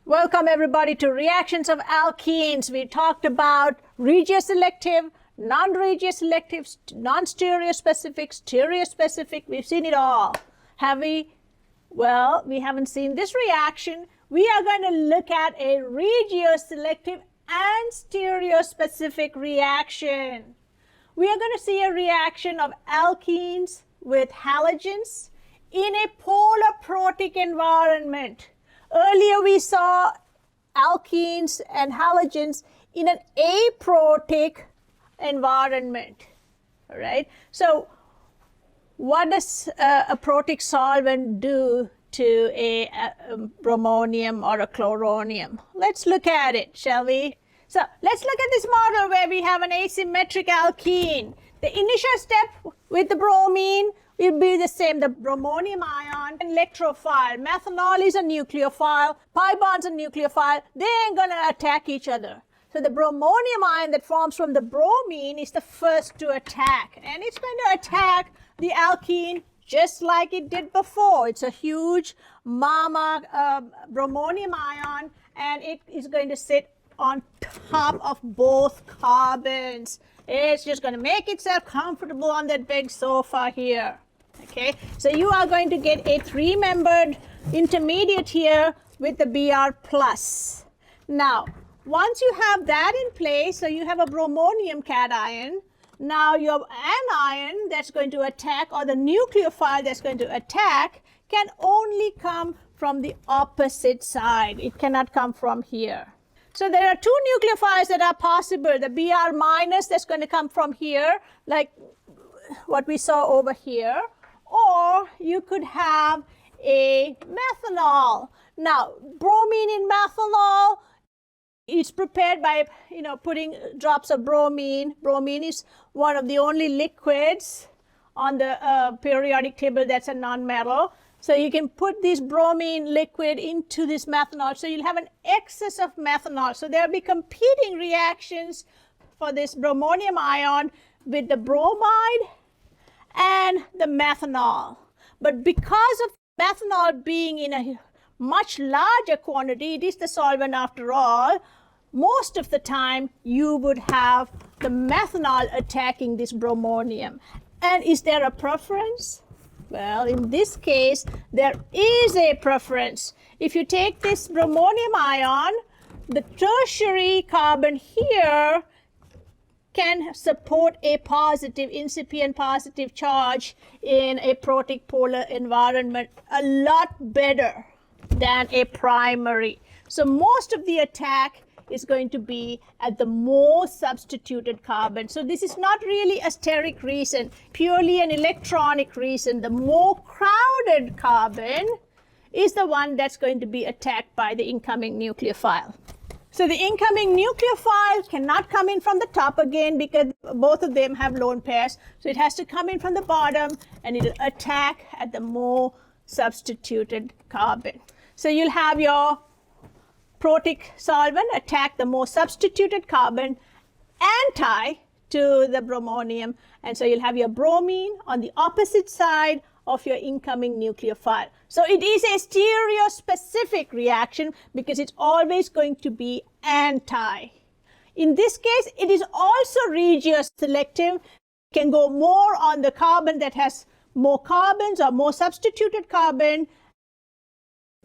Welcome everybody to reactions of alkenes. We talked about regioselective, non-regioselective, non-stereospecific, stereospecific. We've seen it all. Have we? Well, we haven't seen this reaction. We are going to look at a regioselective and stereospecific reaction. We are going to see a reaction of alkenes with halogens in a polar protic environment. Earlier we saw alkenes and halogens in an aprotic environment, all right? So what does a protic solvent do to a bromonium or a chloronium? Let's look at it, shall we? So let's look at this model where we have an asymmetric alkene. The initial step with the bromine will be the same. The bromonium ion, electrophile. Methanol is a nucleophile. Pi bond's a nucleophile. They ain't going to attack each other. So the bromonium ion that forms from the bromine is the first to attack. And it's going to attack the alkene just like it did before. It's a huge mama bromonium ion, and it is going to sit on top of both carbons. It's just going to make itself comfortable on that big sofa here. Okay, so you are going to get a three-membered intermediate here with the Br plus. Now, once you have that in place, so you have a bromonium cation, now your anion that's going to attack, or the nucleophile that's going to attack, can only come from the opposite side. It cannot come from here. So there are two nucleophiles that are possible. The Br minus that's going to come from here, like what we saw over here, or you could have a methanol. Now, bromine in methanol is prepared by, putting drops of bromine. Bromine is one of the only liquids on the periodic table that's a nonmetal. So you can put this bromine liquid into this methanol. So you'll have an excess of methanol. So there'll be competing reactions for this bromonium ion with the bromide and the methanol. But because of methanol being in a much larger quantity, it is the solvent after all, most of the time you would have the methanol attacking this bromonium. And is there a preference? Well, in this case, there is a preference. If you take this bromonium ion, the tertiary carbon here can support a positive, incipient positive charge in a protic polar environment a lot better than a primary. So most of the attack is going to be at the more substituted carbon. So this is not really a steric reason, purely an electronic reason. The more crowded carbon is the one that's going to be attacked by the incoming nucleophile. So the incoming nucleophile cannot come in from the top again because both of them have lone pairs. So it has to come in from the bottom, and it'll attack at the more substituted carbon. So you'll have your protic solvent attack the more substituted carbon anti to the bromonium, and so you'll have your bromine on the opposite side of your incoming nucleophile. So it is a stereospecific reaction because it's always going to be anti. In this case, it is also regioselective. It can go more on the carbon that has more carbons or more substituted carbon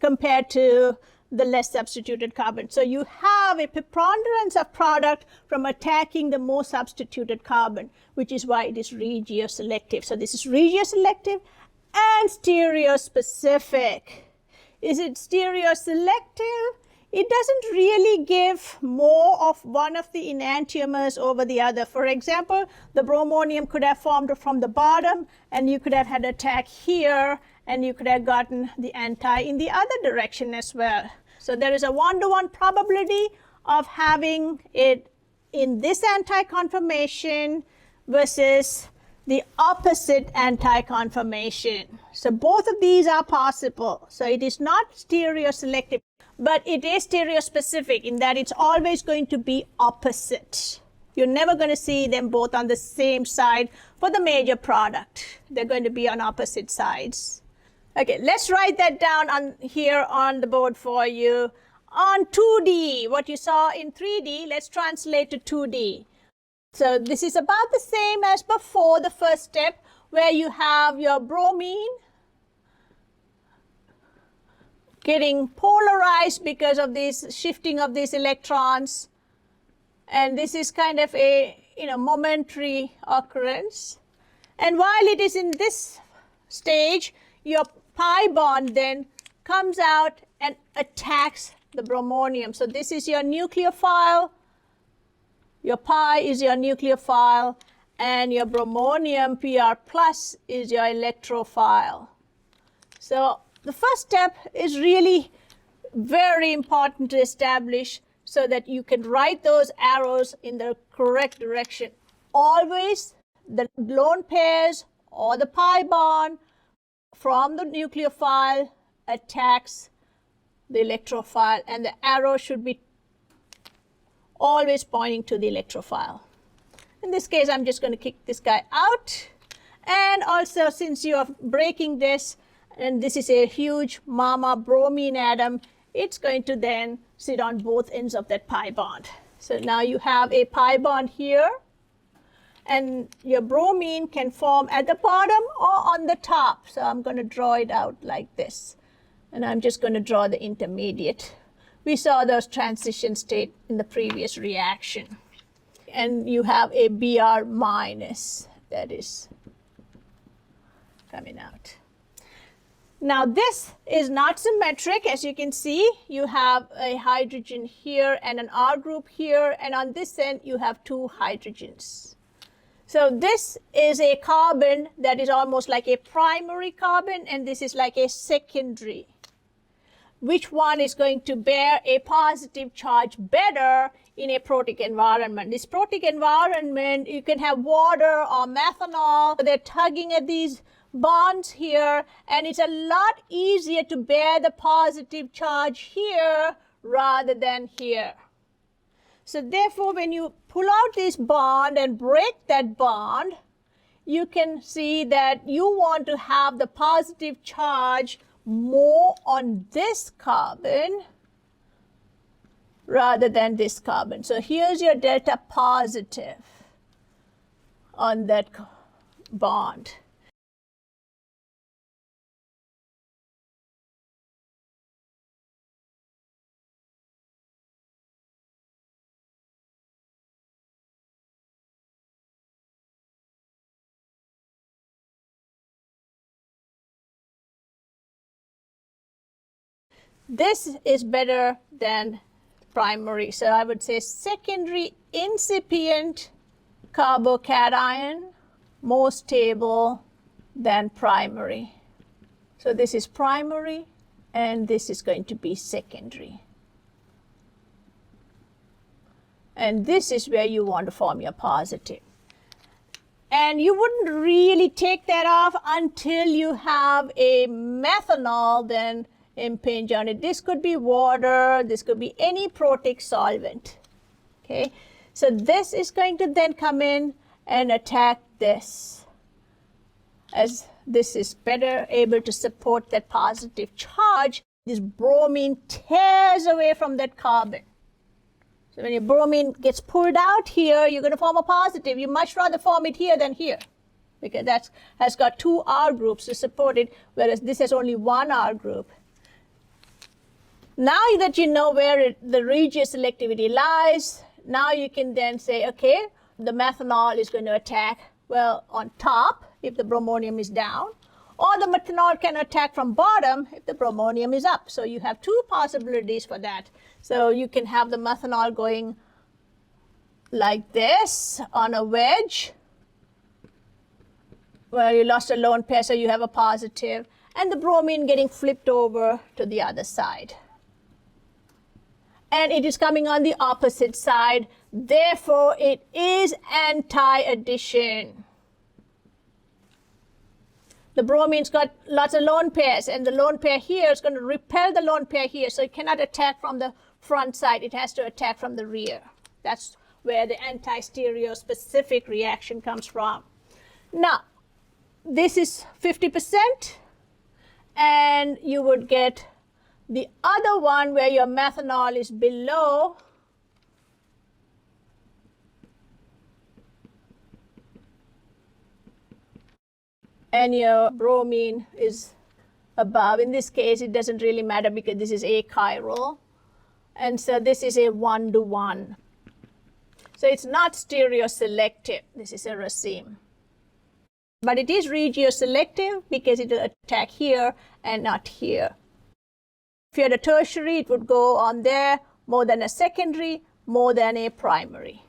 compared to the less substituted carbon. So you have a preponderance of product from attacking the more substituted carbon, which is why it is regioselective. So this is regioselective and stereospecific. Is it stereoselective? It doesn't really give more of one of the enantiomers over the other. For example, the bromonium could have formed from the bottom, and you could have had attack here, and you could have gotten the anti in the other direction as well. So there is a 1-to-1 probability of having it in this anti-conformation versus the opposite anti-conformation. So both of these are possible. So it is not stereoselective, but it is stereospecific in that it's always going to be opposite. You're never going to see them both on the same side for the major product. They're going to be on opposite sides. Okay, let's write that down on here on the board for you. on 2D, what you saw in 3D, let's translate to 2D. So this is about the same as before, the first step, where you have your bromine getting polarized because of this shifting of these electrons. And this is kind of a momentary occurrence. And while it is in this stage, your pi bond then comes out and attacks the bromonium. So this is your nucleophile, your pi is your nucleophile, and your bromonium Pr plus is your electrophile. So the first step is really very important to establish so that you can write those arrows in the correct direction. Always the lone pairs or the pi bond from the nucleophile attacks the electrophile, and the arrow should be always pointing to the electrophile. In this case, I'm just going to kick this guy out. And also, since you are breaking this, and this is a huge mama bromine atom, it's going to then sit on both ends of that pi bond. So now you have a pi bond here, and your bromine can form at the bottom or on the top. So I'm going to draw it out like this. And I'm just going to draw the intermediate. We saw those transition state in the previous reaction. And you have a Br minus that is coming out. Now this is not symmetric. As you can see, you have a hydrogen here and an R group here, and on this end you have two hydrogens. So this is a carbon that is almost like a primary carbon, and this is like a secondary. Which one is going to bear a positive charge better in a protic environment? This protic environment, you can have water or methanol. They're tugging at these bonds here, and it's a lot easier to bear the positive charge here rather than here. So therefore, when you pull out this bond and break that bond, you can see that you want to have the positive charge more on this carbon rather than this carbon. So here's your delta positive on that bond. This is better than primary. So I would say secondary incipient carbocation, more stable than primary. So this is primary, and this is going to be secondary. And this is where you want to form your positive. And you wouldn't really take that off until you have a methanol then impinge on it. This could be water, this could be any protic solvent. Okay, so this is going to then come in and attack this, as this is better able to support that positive charge. This bromine tears away from that carbon. So when your bromine gets pulled out here, you're going to form a positive. You much rather form it here than here, because that has got two R groups to support it, whereas this has only one R group. Now that you know where the Regis selectivity lies, now you can then say, okay, the methanol is going to attack, well, on top if the bromonium is down, or the methanol can attack from bottom if the bromonium is up. So you have two possibilities for that. So you can have the methanol going like this on a wedge, where you lost a lone pair, so you have a positive, and the bromine getting flipped over to the other side. And it is coming on the opposite side, therefore it is anti-addition. The bromine's got lots of lone pairs, and the lone pair here is going to repel the lone pair here, so it cannot attack from the front side, it has to attack from the rear. That's where the anti-stereo specific reaction comes from. Now, this is 50%, and you would get The other one where your methanol is below, and your bromine is above. In this case, it doesn't really matter because this is achiral. And so this is a 1-to-1. So it's not stereoselective. This is a raceme. But it is regioselective because it will attack here and not here. If you had a tertiary, it would go on there more than a secondary, more than a primary.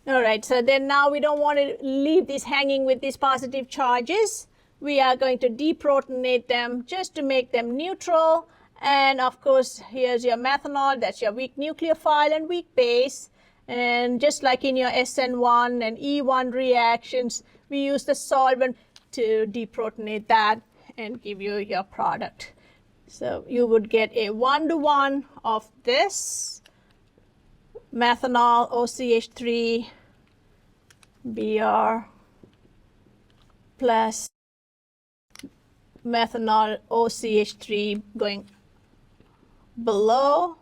All right, so then now we don't want to leave these hanging with these positive charges. We are going to deprotonate them just to make them neutral. And of course, here's your methanol. That's your weak nucleophile and weak base. And just like in your SN1 and E1 reactions, we use the solvent to deprotonate that and give you your product. So you would get a 1-to-1 of this methanol OCH3 Br plus methanol OCH3 going below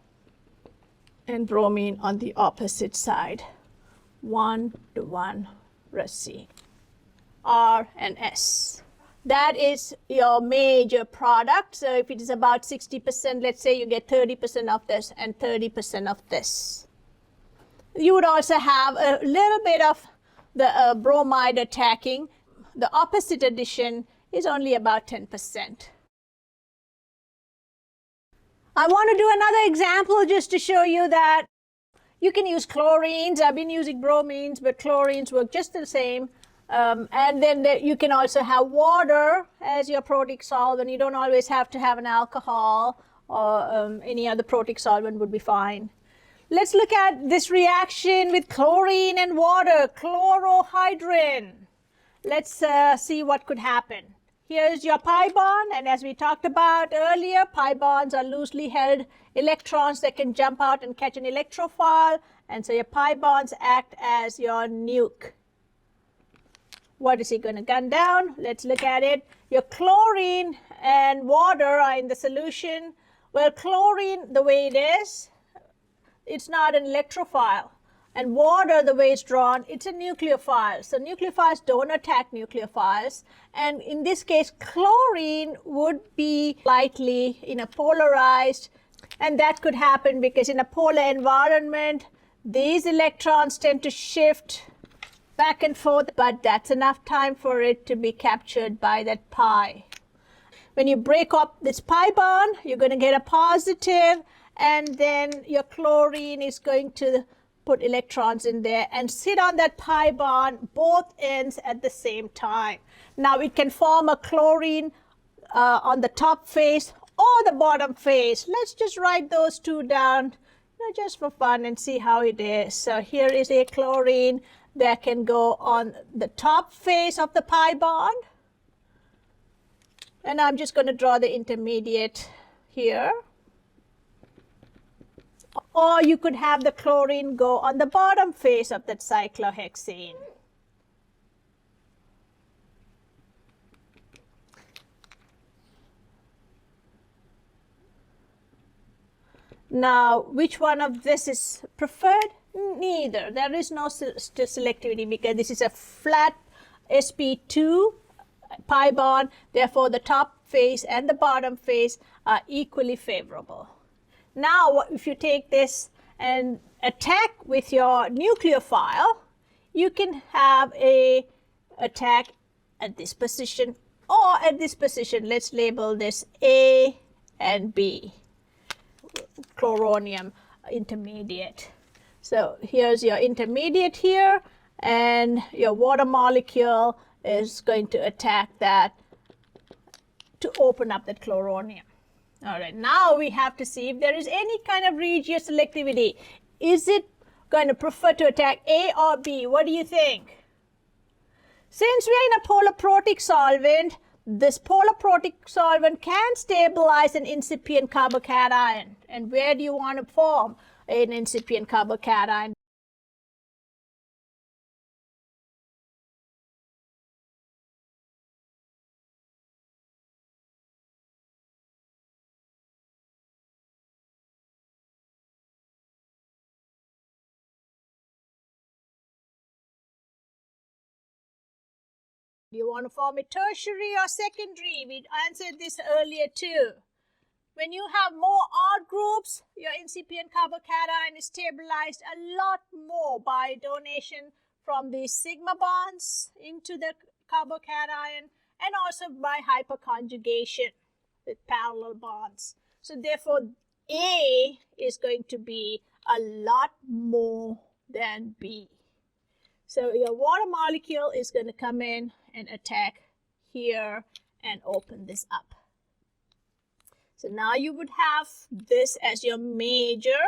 and bromine on the opposite side. 1-to-1 raceme. R and S. That is your major product. So if it is about 60%, let's say you get 30% of this and 30% of this. You would also have a little bit of the bromide attacking. The opposite addition is only about 10%. I want to do another example just to show you that you can use chlorines. I've been using bromines, but chlorines work just the same. And then you can also have water as your protic solvent. You don't always have to have an alcohol, or any other protic solvent would be fine. Let's look at this reaction with chlorine and water, chlorohydrin. Let's see what could happen. Here's your pi bond, and as we talked about earlier, pi bonds are loosely held electrons that can jump out and catch an electrophile, and so your pi bonds act as your nuke. What is it going to gun down? Let's look at it. Your chlorine and water are in the solution. Well, chlorine, the way it is, it's not an electrophile. And water, the way it's drawn, it's a nucleophile. So nucleophiles don't attack nucleophiles. And in this case, chlorine would be lightly polarized. And that could happen because in a polar environment, these electrons tend to shift back and forth, but that's enough time for it to be captured by that pi. When you break up this pi bond, you're going to get a positive, and then your chlorine is going to put electrons in there and sit on that pi bond, both ends at the same time. Now it can form a chlorine on the top face or the bottom face. Let's just write those two down just for fun and see how it is. So here is a chlorine that can go on the top face of the pi bond. And I'm just going to draw the intermediate here. Or you could have the chlorine go on the bottom face of that cyclohexane. Now, which one of this is preferred? Neither. There is no selectivity because this is a flat sp2 pi bond. Therefore, the top face and the bottom face are equally favorable. Now, if you take this and attack with your nucleophile, you can have a attack at this position or at this position. Let's label this A and B, chloronium intermediate. So here's your intermediate here, and your water molecule is going to attack that to open up that chloronium. All right, now we have to see if there is any kind of regioselectivity. Is it going to prefer to attack A or B? What do you think? Since we are in a polar protic solvent, this polar protic solvent can stabilize an incipient carbocation. And where do you want to form an incipient carbocation? Do you want to form a tertiary or secondary? We answered this earlier too. When you have more odd groups, your incipient carbocation is stabilized a lot more by donation from the sigma bonds into the carbocation and also by hyperconjugation with parallel bonds. So therefore, A is going to be a lot more than B. So your water molecule is going to come in and attack here and open this up. So now you would have this as your major.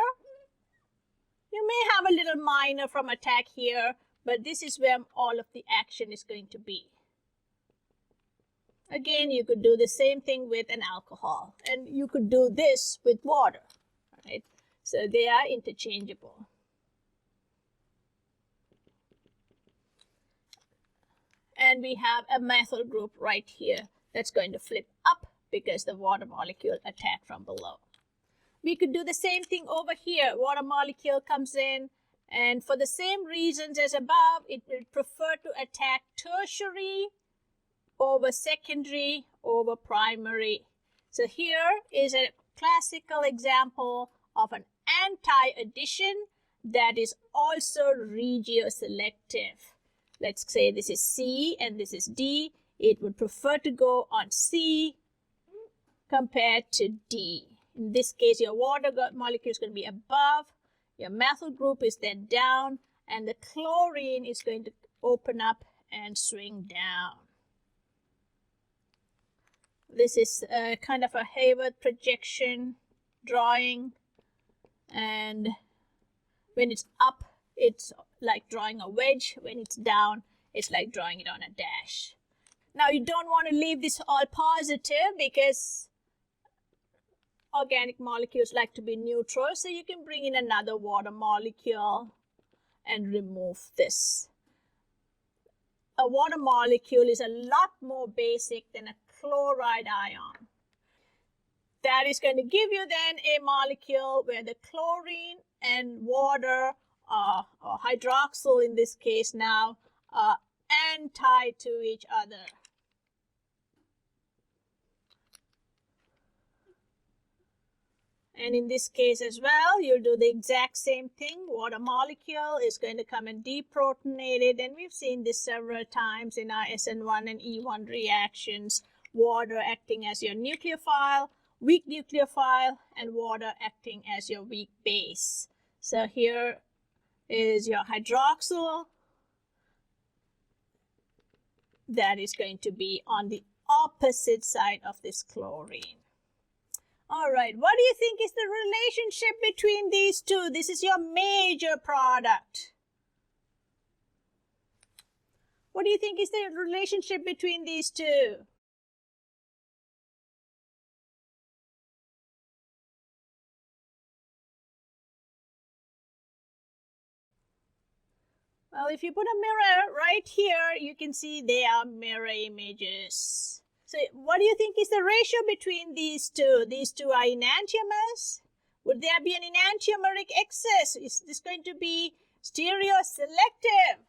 You may have a little minor from attack here, but this is where all of the action is going to be. Again, you could do the same thing with an alcohol, and you could do this with water, right? So they are interchangeable. And we have a methyl group right here that's going to flip up because the water molecule attacked from below. We could do the same thing over here. Water molecule comes in, and for the same reasons as above, it will prefer to attack tertiary over secondary over primary. So here is a classical example of an anti-addition that is also regioselective. Let's say this is C and this is D. It would prefer to go on C compared to D. In this case, your water molecule is going to be above, your methyl group is then down, and the chlorine is going to open up and swing down. This is kind of a Hayward projection drawing, and when it's up, it's like drawing a wedge. When it's down, it's like drawing it on a dash. Now, you don't want to leave this all positive because organic molecules like to be neutral, so you can bring in another water molecule and remove this. A water molecule is a lot more basic than a chloride ion. That is going to give you then a molecule where the chlorine and water, or hydroxyl in this case now, are anti to each other. And in this case as well, you'll do the exact same thing. Water molecule is going to come and deprotonate it. And we've seen this several times in our SN1 and E1 reactions. Water acting as your nucleophile, weak nucleophile, and water acting as your weak base. So here is your hydroxyl. That is going to be on the opposite side of this chlorine. All right, what do you think is the relationship between these two? This is your major product. What do you think is the relationship between these two? Well, if you put a mirror right here, you can see they are mirror images. So what do you think is the ratio between these two? These two are enantiomers. Would there be an enantiomeric excess? Is this going to be stereoselective?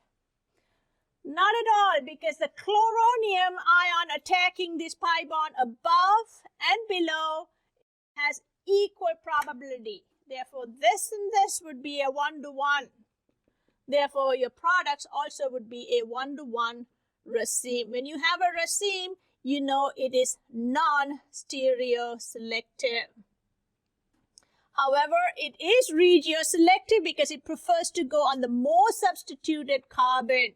Not at all, because the chloronium ion attacking this pi bond above and below has equal probability. Therefore, this and this would be a 1-to-1. Therefore, your products also would be a 1-to-1 raceme. When you have a raceme, you know it is non-stereoselective. However, it is regioselective because it prefers to go on the more substituted carbon.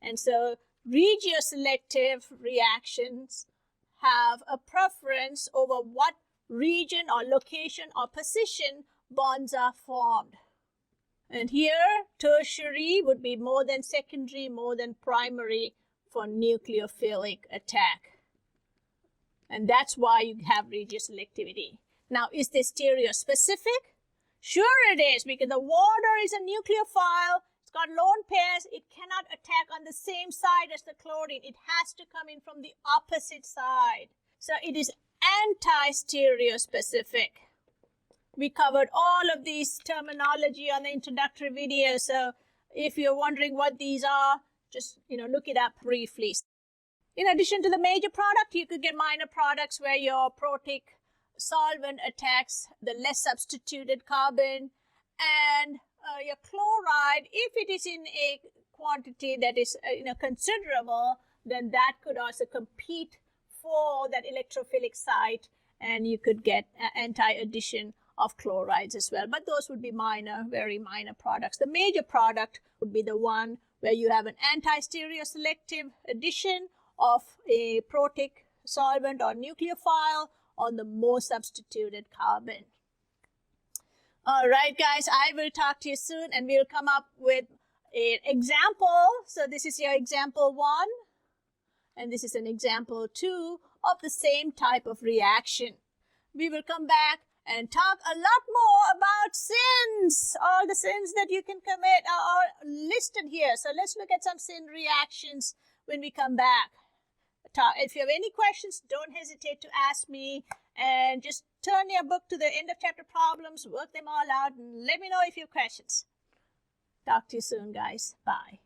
And so regioselective reactions have a preference over what region or location or position bonds are formed. And here, tertiary would be more than secondary, more than primary for nucleophilic attack. And that's why you have regioselectivity. Now, is this stereospecific? Sure it is, because the water is a nucleophile. It's got lone pairs. It cannot attack on the same side as the chlorine. It has to come in from the opposite side. So it is anti-stereospecific. We covered all of these terminology on the introductory video. So if you're wondering what these are, just look it up briefly. In addition to the major product, you could get minor products where your protic solvent attacks the less substituted carbon, and your chloride, if it is in a quantity that is considerable, then that could also compete for that electrophilic site, and you could get anti-addition of chlorides as well. But those would be minor, very minor products. The major product would be the one where you have an anti-stereoselective addition of a protic solvent or nucleophile on the most substituted carbon. All right, guys, I will talk to you soon, and we'll come up with an example. So this is your example 1, and this is an example 2 of the same type of reaction. We will come back and talk a lot more about sins. All the sins that you can commit are listed here. So let's look at some sin reactions when we come back. If you have any questions, don't hesitate to ask me, and just turn your book to the end of chapter problems, work them all out, and let me know if you have questions. Talk to you soon, guys. Bye.